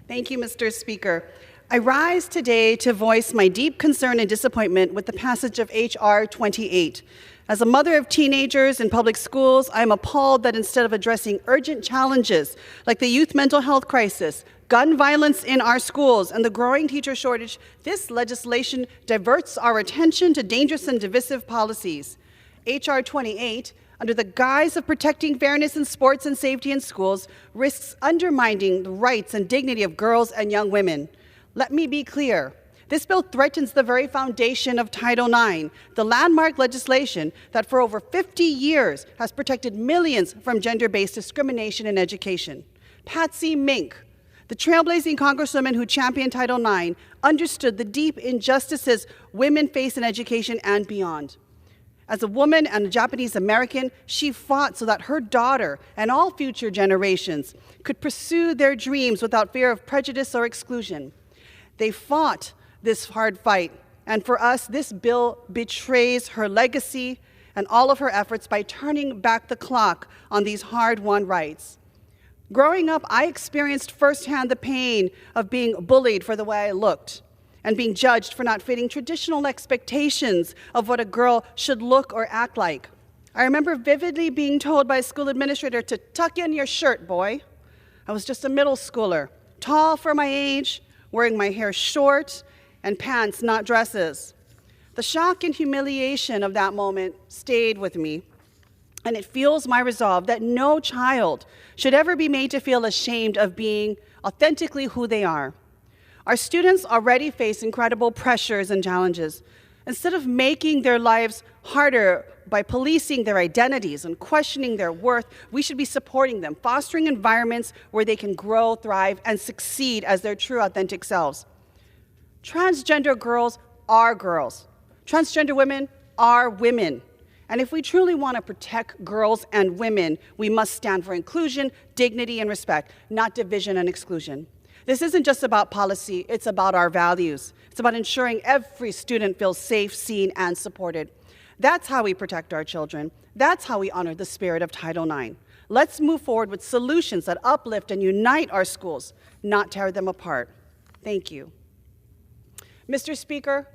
Thank you, Mr. Speaker. I rise today to voice my deep concern and disappointment with the passage of H.R. 28. As a mother of teenagers in public schools, I am appalled that instead of addressing urgent challenges like the youth mental health crisis, gun violence in our schools, and the growing teacher shortage, this legislation diverts our attention to dangerous and divisive policies. H.R. 28, under the guise of protecting fairness in sports and safety in schools, risks undermining the rights and dignity of girls and young women. Let me be clear. This bill threatens the very foundation of Title IX, the landmark legislation that for over 50 years has protected millions from gender-based discrimination in education. Patsy Mink, the trailblazing congresswoman who championed Title IX, understood the deep injustices women face in education and beyond. As a woman and a Japanese American, she fought so that her daughter and all future generations could pursue their dreams without fear of prejudice or exclusion. They fought this hard fight, and for us, this bill betrays her legacy and all of her efforts by turning back the clock on these hard-won rights. Growing up, I experienced firsthand the pain of being bullied for the way I looked and being judged for not fitting traditional expectations of what a girl should look or act like. I remember vividly being told by a school administrator to tuck in your shirt, boy. I was just a middle schooler, tall for my age, wearing my hair short, and pants, not dresses. The shock and humiliation of that moment stayed with me, and it fuels my resolve that no child should ever be made to feel ashamed of being authentically who they are. Our students already face incredible pressures and challenges. Instead of making their lives harder by policing their identities and questioning their worth, we should be supporting them, fostering environments where they can grow, thrive, and succeed as their true, authentic selves. Transgender girls are girls. Transgender women are women. And if we truly want to protect girls and women, we must stand for inclusion, dignity, and respect, not division and exclusion. This isn't just about policy, it's about our values. It's about ensuring every student feels safe, seen, and supported. That's how we protect our children. That's how we honor the spirit of Title IX. Let's move forward with solutions that uplift and unite our schools, not tear them apart. Thank you. Mr. Speaker,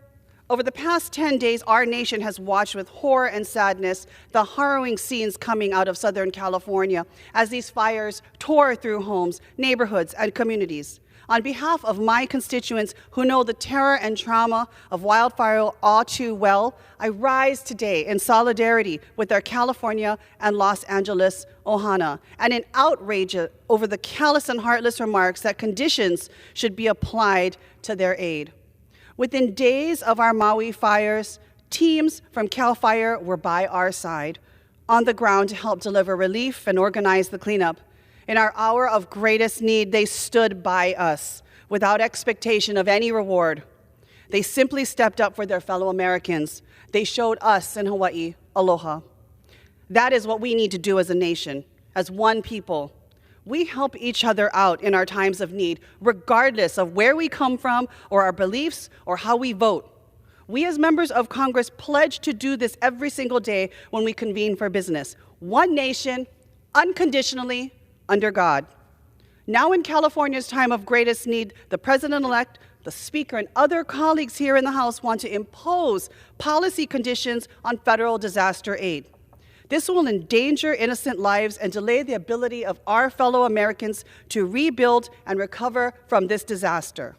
over the past 10 days, our nation has watched with horror and sadness the harrowing scenes coming out of Southern California as these fires tore through homes, neighborhoods, and communities. On behalf of my constituents who know the terror and trauma of wildfire all too well, I rise today in solidarity with our California and Los Angeles Ohana, and in outrage over the callous and heartless remarks that conditions should be applied to their aid. Within days of our Maui fires, teams from CAL FIRE were by our side, on the ground to help deliver relief and organize the cleanup. In our hour of greatest need, they stood by us without expectation of any reward. They simply stepped up for their fellow Americans. They showed us in Hawaii aloha. That is what we need to do as a nation, as one people. We help each other out in our times of need, regardless of where we come from or our beliefs or how we vote. We as members of Congress pledge to do this every single day when we convene for business. One nation, unconditionally, under God. Now in California's time of greatest need, the President-elect, the Speaker, and other colleagues here in the House want to impose policy conditions on federal disaster aid. This will endanger innocent lives and delay the ability of our fellow Americans to rebuild and recover from this disaster.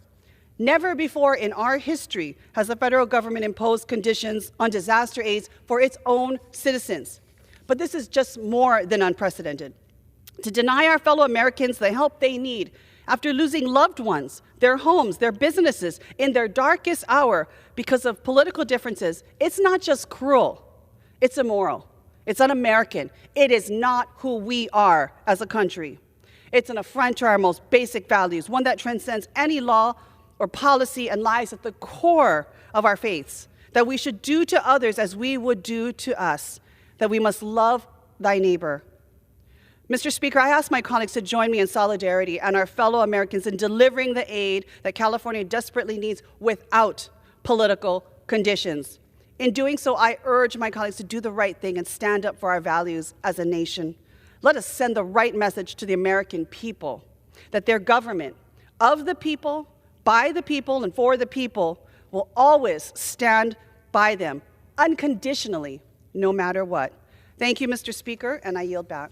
Never before in our history has the federal government imposed conditions on disaster aids for its own citizens. But this is just more than unprecedented. To deny our fellow Americans the help they need after losing loved ones, their homes, their businesses in their darkest hour because of political differences, it's not just cruel, it's immoral. It's un-American. It is not who we are as a country. It's an affront to our most basic values, one that transcends any law or policy and lies at the core of our faiths, that we should do to others as we would do to us, that we must love thy neighbor. Mr. Speaker, I ask my colleagues to join me in solidarity and our fellow Americans in delivering the aid that California desperately needs without political conditions. In doing so, I urge my colleagues to do the right thing and stand up for our values as a nation. Let us send the right message to the American people that their government, of the people, by the people, and for the people will always stand by them unconditionally, no matter what. Thank you, Mr. Speaker, and I yield back.